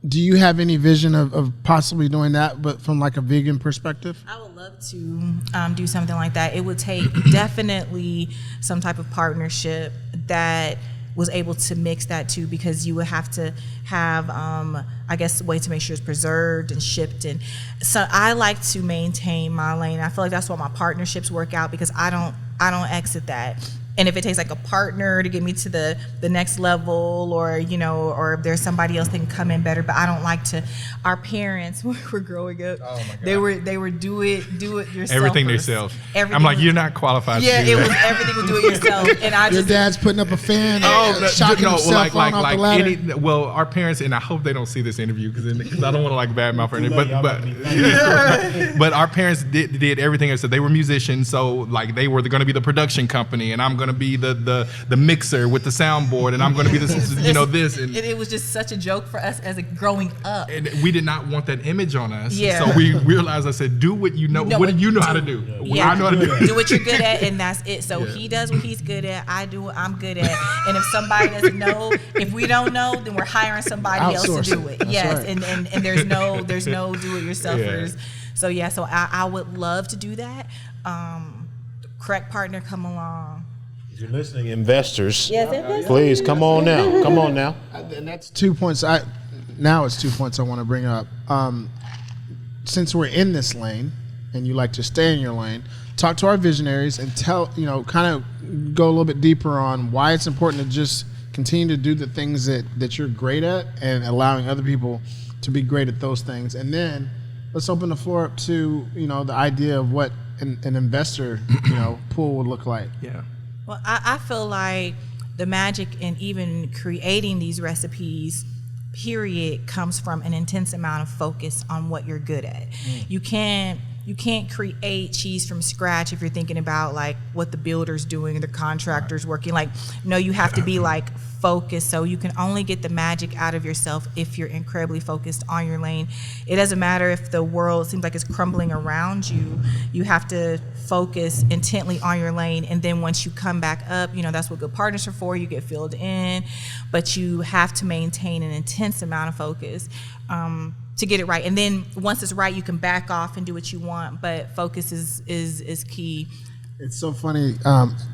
Do you have any vision of possibly doing that, but from like a vegan perspective? I would love to do something like that. It would take definitely some type of partnership that was able to mix that too, because you would have to have, I guess, a way to make sure it's preserved and shipped. And so I like to maintain my lane. I feel like that's what my partnerships work out, because I don't exit that. And if it takes like a partner to get me to the next level, or or if there's somebody else that can come in better, but I don't like to. Our parents, when we were growing up, they were do it yourself. Everything themselves. I'm like, you're not qualified. Yeah, to do that. Was everything was do it yourself. And your dad's putting up a fan, shocking himself on off the ladder. Well, our parents, and I hope they don't see this interview because I don't want to badmouth or anything. But our parents did everything. So they were musicians, so they were going to be the production company, and I'm going to be the mixer with the soundboard, and I'm going to be this. And it was just such a joke for us as growing up. And we did not want that image on us. Yeah. So we realized, I said, do what you know. What do you know how to do? Yeah. I know how to do. Do what you're good at, and that's it. So he does what he's good at. I do what I'm good at. And if somebody doesn't know, if we don't know, then we're hiring somebody else to do it. That's yes. right. And there's no do-it-yourselfers. Yeah. So yeah. So I would love to do that. Correct partner, come along. If you're listening, investors, yes, please come on now. And that's 2 points. Now it's 2 points I want to bring up. Since we're in this lane, and you like to stay in your lane, talk to our visionaries and tell, kind of go a little bit deeper on why it's important to just continue to do the things that you're great at, and allowing other people to be great at those things. And then let's open the floor up to the idea of what an investor pool would look like. Yeah. Well, I feel like the magic in even creating these recipes, period, comes from an intense amount of focus on what you're good at. You can't create cheese from scratch if you're thinking about what the builder's doing, the contractor's working. You have to be focused. So you can only get the magic out of yourself if you're incredibly focused on your lane. It doesn't matter if the world seems like it's crumbling around you. You have to focus intently on your lane, and then once you come back up, that's what good partners are for. You get filled in, but you have to maintain an intense amount of focus to get it right. And then once it's right, you can back off and do what you want, but focus is key. It's so funny.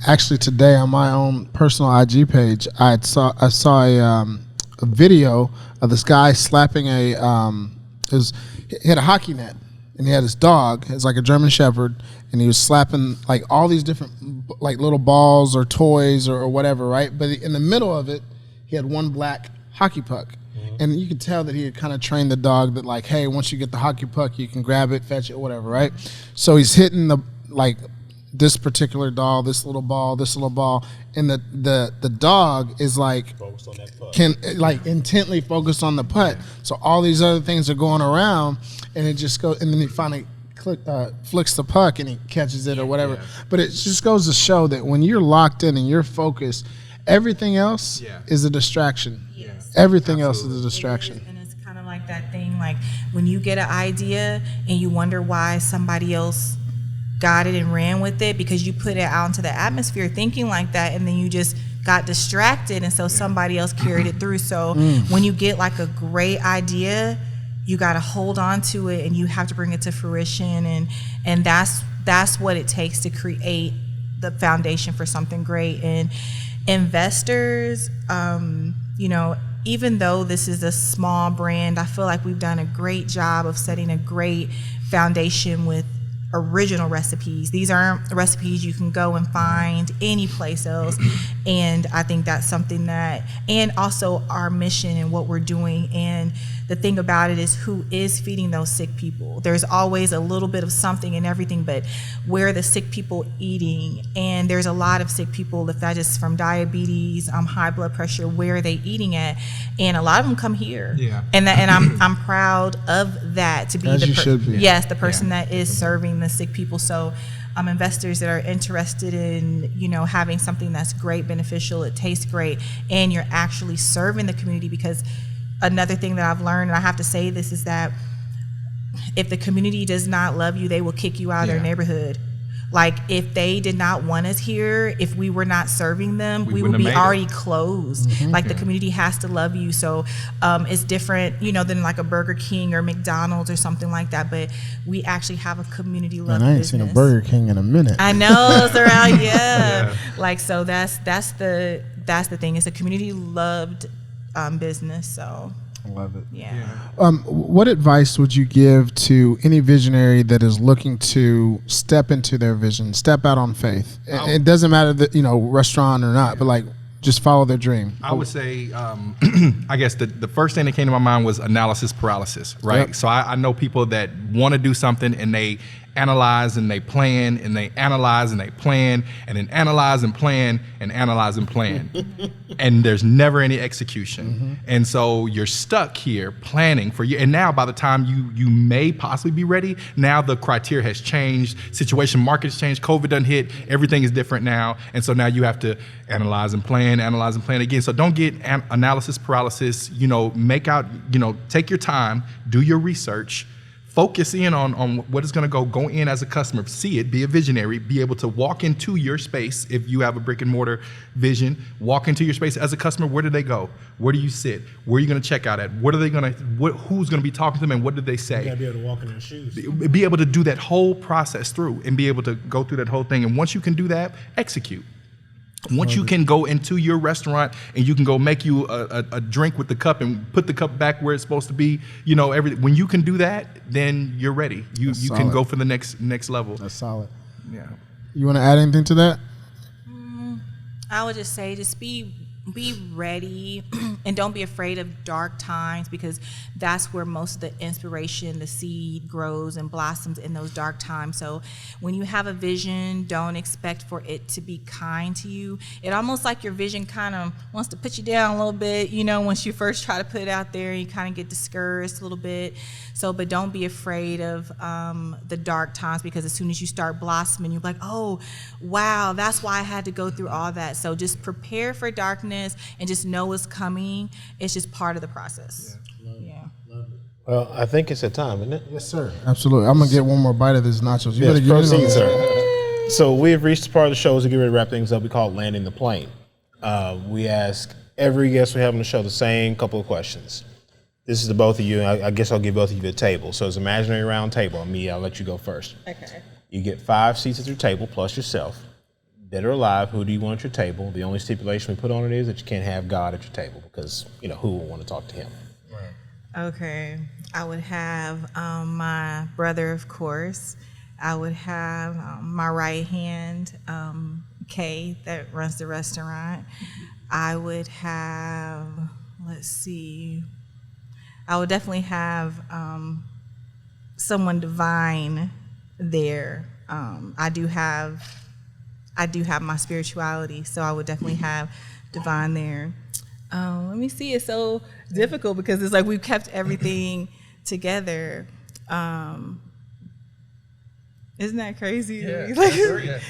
Actually, today on my own personal IG page, I saw a video of this guy slapping he had a hockey net, and he had his dog. It's like a German Shepherd, and he was slapping all these different little balls or toys or whatever, right? But in the middle of it, he had one black hockey puck. And you could tell that he had kind of trained the dog that hey, once you get the hockey puck, you can grab it, fetch it, whatever, right? So he's hitting this particular doll, this little ball, and the dog is Focused on that puck. intently focused on the putt. So all these other things are going around, and it just goes, and then he finally flicks the puck and he catches it or whatever. Yeah. But it just goes to show that when you're locked in and you're focused, everything else is a distraction. Yes. Everything else is a distraction. And it's kind of like that thing, when you get an idea and you wonder why somebody else got it and ran with it, because you put it out into the atmosphere thinking like that, and then you just got distracted, and so somebody else carried it through. So when you get a great idea, you got to hold on to it, and you have to bring it to fruition, and that's what it takes to create the foundation for something great. And Investors, you know, even though this is a small brand, I feel like we've done a great job of setting a great foundation with original recipes. These aren't recipes you can go and find any place else. And I think that's something that, and also our mission and what we're doing. And the thing about it is, who is feeding those sick people? There's always a little bit of something in everything, but where are the sick people eating? And there's a lot of sick people, if that is from diabetes, high blood pressure, where are they eating at? And a lot of them come here. Yeah. And I'm proud of that, to be As you should be. Yes, the person that is serving the sick people. So investors that are interested in, you know, having something that's great, beneficial, it tastes great, and you're actually serving the community. Because another thing that I've learned, and I have to say this, is that if the community does not love you, they will kick you out of their neighborhood. Like, if they did not want us here, if we were not serving them, we would be already closed. Like, the community has to love you. So it's different, you know, than like a Burger King or McDonald's or something like that. But we actually have a community love And I ain't business. seen a Burger King in a minute. I know, it's around, yeah. Like, so that's the thing. It's a community loved business. So I love it. yeah. What advice would you give to any visionary that is looking to step into their vision, step out on faith? It doesn't matter that, you know, restaurant or not, but like, just follow their dream. I would say, I guess the first thing that came to my mind was analysis paralysis, right? Yep. So I know people that want to do something and they analyze and they plan and they analyze and they plan and then analyze and plan and analyze and plan. And there's never any execution. And so you're stuck here planning for you. And now by the time you may possibly be ready, now the criteria has changed, situation, market's changed, COVID done hit, everything is different now. And so now you have to analyze and plan again. So don't get analysis paralysis, you know, make out, you know, take your time, do your research, focus in on what is going to go in as a customer, see it, be a visionary, be able to walk into your space. If you have a brick and mortar vision, walk into your space as a customer. Where do they go? Where do you sit? Where are you going to check out at? What are they going to, who's going to be talking to them, and what did they say? You gotta be able to walk in their shoes. Be able to do that whole process through and be able to go through that whole thing. And once you can do that, execute. Once you can go into your restaurant and you can go make you a drink with the cup and put the cup back where it's supposed to be, you know, when you can do that, then you're ready. You can go for the next level. That's solid. Yeah. You want to add anything to that? I would just say, just be ready and don't be afraid of dark times, because that's where most of the inspiration, the seed grows and blossoms, in those dark times. So when you have a vision, don't expect for it to be kind to you. It almost like your vision kind of wants to put you down a little bit, you know, once you first try to put it out there, you kind of get discouraged a little bit. So, but don't be afraid of the dark times, because as soon as you start blossoming, you're like, oh, wow, that's why I had to go through all that. So just prepare for darkness and just know what's coming. It's just part of the process. Yeah. Well, I think it's at time, isn't it? Yes, sir. Absolutely. I'm going to get one more bite of this nachos. You Yes, better get in on proceed, this. sir. So we have reached the part of the show as we get ready to wrap things up. We call it landing the plane. We ask every guest we have on the show the same couple of questions. This is to both of you. I guess I'll give both of you the table. So it's an imaginary round table. I'll let you go first. Okay. You get 5 seats at your table plus yourself. Dead or alive, who do you want at your table? The only stipulation we put on it is that you can't have God at your table, because, you know, who will want to talk to him? Okay. I would have my brother, of course. I would have my right hand, Kay, that runs the restaurant. I would have, let's see, I would definitely have someone divine there. I do have my spirituality, so I would definitely have divine there. Let me see. It's so difficult because it's like we've kept everything together. Isn't that crazy? Yeah, Like,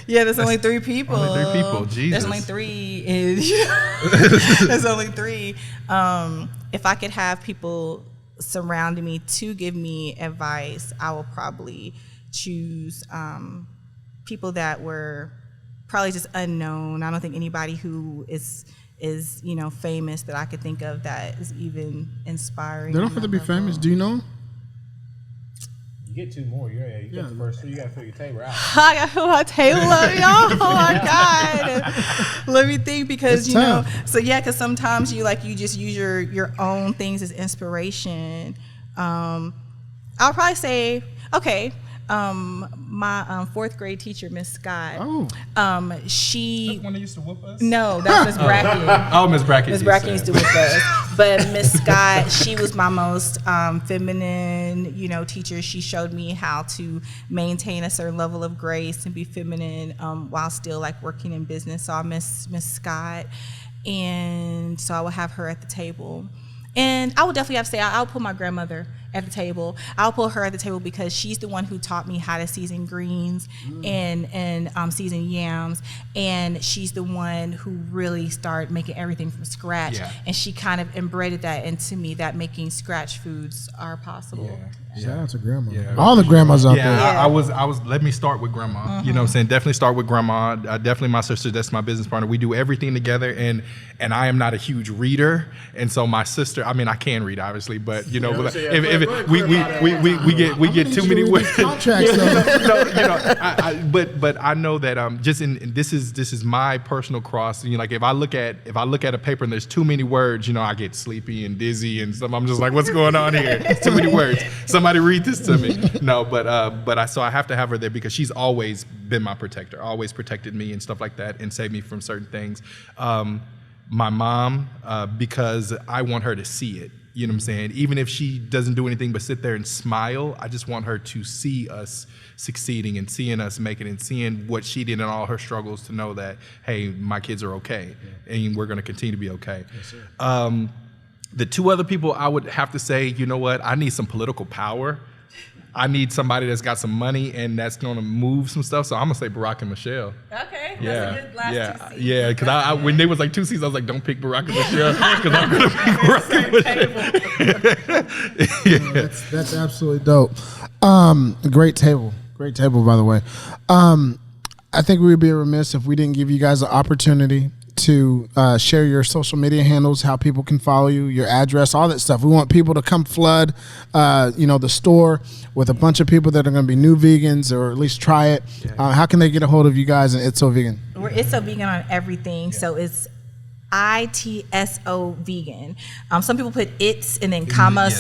yeah. There's only 3 people. Only 3 people. Jesus. There's only 3. And, there's only 3. If I could have people surrounding me to give me advice, I will probably choose people that were probably just unknown. I don't think anybody who is you know, famous that I could think of that is even inspiring. They don't have to be famous. Do you know? You get two more. You got the first two. You got to fill your table out. I got to fill my table up, y'all. Oh my God. Let me think, because It's tough. because sometimes you just use your own things as inspiration. I'll probably say, okay. My fourth grade teacher, Miss Scott. Oh. She. That's one that used to whoop us? No, that's Miss Brackett. Oh, Miss Brackett. Miss Brackett used to whoop us. But Miss Scott, she was my most feminine, teacher. She showed me how to maintain a certain level of grace and be feminine while still like working in business. So I miss Miss Scott, and so I would have her at the table. And I would definitely have to say I'll put my grandmother at the table. I'll put her at the table because she's the one who taught me how to season greens and season yams, and she's the one who really started making everything from scratch. Yeah. And she kind of embedded that into me, that making scratch foods are possible. Shout out to grandma. Yeah. All the grandmas out there. I was. Let me start with grandma. You know what I'm saying? Definitely start with grandma. Definitely my sister. That's my business partner. We do everything together, and I am not a huge reader, and so my sister. I mean, I can read obviously, but we get too many words. Contracts, though. But I know that this is my personal cross. Like if I look at a paper and there's too many words, I get sleepy and dizzy and stuff. I'm just like, what's going on here? It's too many words. Somebody read this to me. No, but I have to have her there because she's always been my protector, always protected me and stuff like that, and saved me from certain things. My mom, because I want her to see it. You know what I'm saying? Even if she doesn't do anything but sit there and smile, I just want her to see us succeeding and seeing us making it and seeing what she did in all her struggles to know that, hey, my kids are okay, and we're going to continue to be okay. Yes, sir. The two other people I would have to say, you know what? I need some political power. I need somebody that's got some money and that's going to move some stuff. So I'm going to say Barack and Michelle. Okay. Yeah. That's a good last two seasons. Yeah. Because I when they was like 2 seasons, I was like, don't pick Barack and Michelle because I'm going to pick Barack and Michelle. Yeah, that's absolutely dope. Great table, by the way. I think we would be remiss if we didn't give you guys an opportunity to share your social media handles, how people can follow you, your address, all that stuff. We want people to come flood, the store with a bunch of people that are going to be new vegans or at least try it. How can they get a hold of you guys and ItSo Vegan? We're ItSo Vegan on everything, so it's ItSo Vegan. Some people put it's and then comma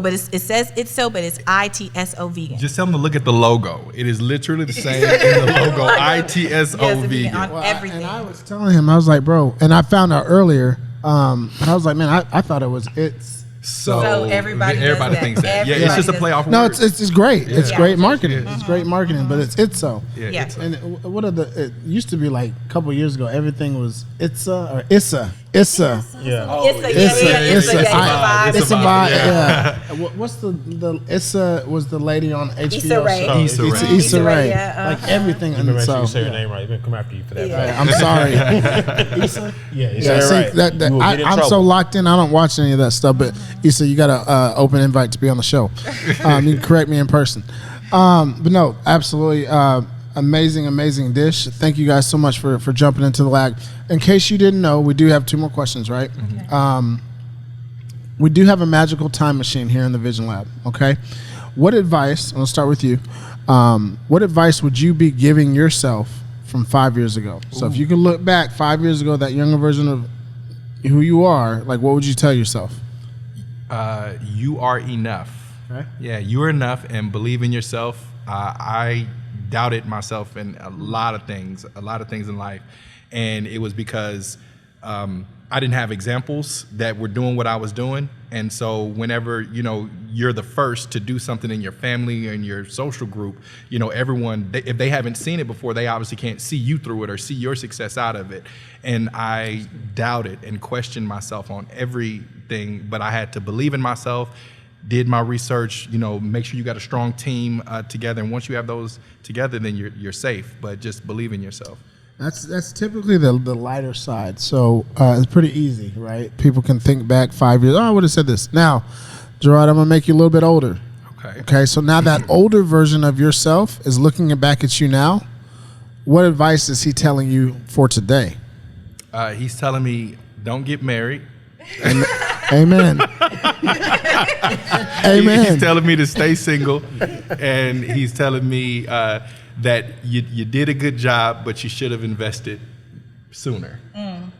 but it says ItSo, but it's ItSo Vegan. Just tell them to look at the logo. It is literally the same in the logo. ItSo Vegan. On everything. And I was telling him, I was like, bro, and I found out earlier, but I was like, man, I thought it was it's. So everybody thinks that. Yeah, it's just a play off. No, it's great. Yeah. It's great marketing. It's great marketing, but it's ItSo. Yeah. And what are it used to be like a couple of years ago, everything was ItSa or Issa. Issa. Yeah. Issa. Yeah. What's the Issa was the lady on HBO Issa Rae. show. Issa Rae. Yeah, like everything. Make sure you So say your name right. They're gonna come after you for that. Yeah. I'm sorry. Issa. Yeah. You Yeah, say it right. You will get in I'm so trouble. locked in. I don't watch any of that stuff. But Issa, you got an open invite to be on the show. You can correct me in person. But no, absolutely amazing dish. Thank you guys so much for jumping into the lag. In case you didn't know, we do have 2 more questions, right? Okay. We do have a magical time machine here in the Vision Lab. Okay, what advice? I'll start with you. What advice would you be giving yourself from 5 years ago? So if you could look back 5 years ago, that younger version of who you are, like what would you tell yourself? You are enough. Okay. Yeah, you are enough, and believe in yourself. I doubted myself in a lot of things in life, and it was because I didn't have examples that were doing what I was doing. And so whenever, you're the first to do something in your family or in your social group, everyone, if they haven't seen it before, they obviously can't see you through it or see your success out of it. And I doubted and questioned myself on everything, but I had to believe in myself, did my research, make sure you got a strong team together. And once you have those together, then you're safe, but just believe in yourself. That's typically the lighter side. So it's pretty easy, right? People can think back 5 years. Oh, I would have said this. Now, Jerrod, I'm going to make you a little bit older. Okay. So now that older version of yourself is looking back at you now. What advice is he telling you for today? He's telling me, don't get married. Amen. Amen. He's telling me to stay single, and he's telling me that you did a good job, but you should have invested sooner.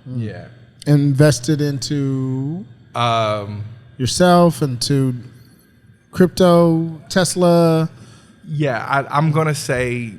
Yeah. Invested into yourself, into crypto, Tesla. Yeah, I'm gonna say.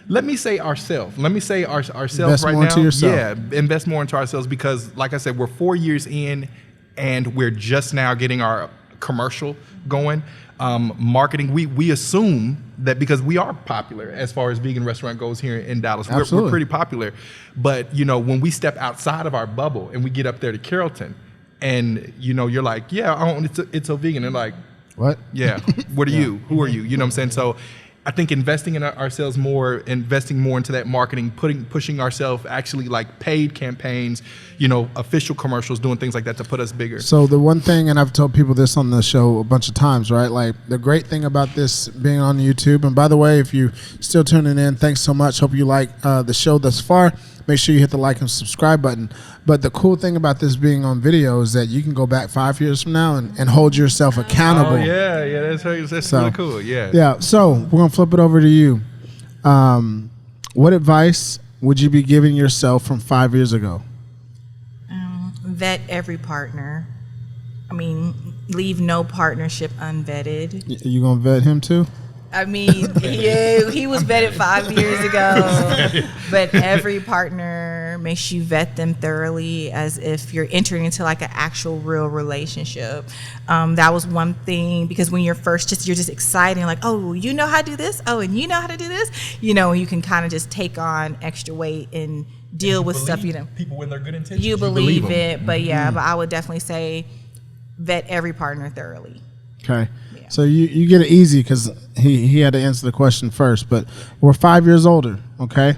Let me say ourselves. Let me say ourselves Invest right more now. into yourself. Yeah, invest more into ourselves because, like I said, we're 4 years in, and we're just now getting our commercial going. Marketing. We assume that because we are popular as far as vegan restaurant goes here in Dallas, we're pretty popular. But when we step outside of our bubble and we get up there to Carrollton, and you're like, yeah, I own ItSo Vegan, and like, What? yeah, what are you? Who are you? You know what I'm saying? So I think investing in ourselves more, investing more into that marketing, pushing ourselves, actually like paid campaigns, official commercials, doing things like that to put us bigger. So the one thing, and I've told people this on the show a bunch of times, right? Like the great thing about this being on YouTube, and by the way, if you're still tuning in, thanks so much. Hope you like the show thus far. Make sure you hit the like and subscribe button. But the cool thing about this being on video is that you can go back 5 years from now and hold yourself accountable. Oh yeah, that's really cool. Yeah. So we're gonna flip it over to you. What advice would you be giving yourself from 5 years ago? Vet every partner. I mean, leave no partnership unvetted. You gonna vet him too? I mean, he was vetted 5 years ago, but every partner, make sure you vet them thoroughly as if you're entering into like an actual real relationship. That was one thing, because when you're you're just excited, like, oh, you know how to do this? Oh, and you know how to do this? You can kind of just take on extra weight and deal with stuff, People when they're good intentions. You believe it, but but I would definitely say vet every partner thoroughly. Okay. So you get it easy because he had to answer the question first, but we're 5 years older, okay?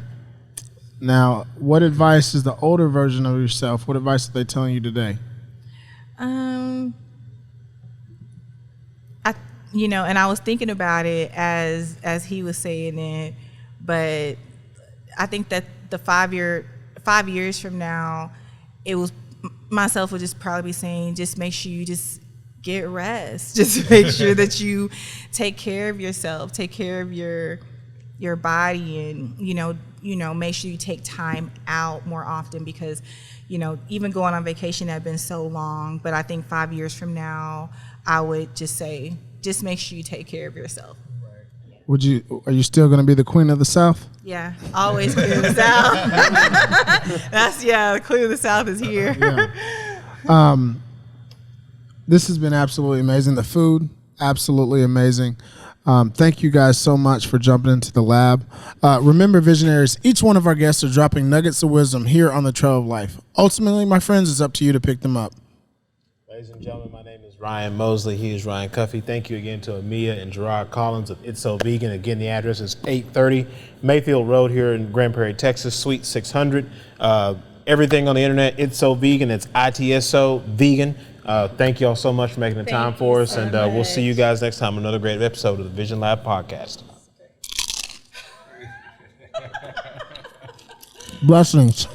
Now, what advice is the older version of yourself? What advice are they telling you today? And I was thinking about it as he was saying it, but I think that the 5 years from now, myself would just probably be saying, just make sure you just get rest. Just make sure that you take care of yourself, take care of your body, and make sure you take time out more often, because even going on vacation had been so long. But I think 5 years from now, I would just say, just make sure you take care of yourself. Are you still going to be the queen of the South? Yeah, always queen of the South. The queen of the South is here. Yeah. This has been absolutely amazing. The food, absolutely amazing. Thank you guys so much for jumping into the lab. Remember, visionaries, each one of our guests are dropping nuggets of wisdom here on the Trail of Life. Ultimately, my friends, it's up to you to pick them up. Ladies and gentlemen, my name is Ryan Mosley. He is Ryan Cuffey. Thank you again to Amya and Jerrod Collins of ItSo Vegan. Again, the address is 830 Mayfield Road here in Grand Prairie, Texas, Suite 600. Everything on the internet, ItSo Vegan. It's ItSo Vegan. Thank you all so much for making the time for us, and we'll see you guys next time on another great episode of the Vision Lab podcast. Blessings.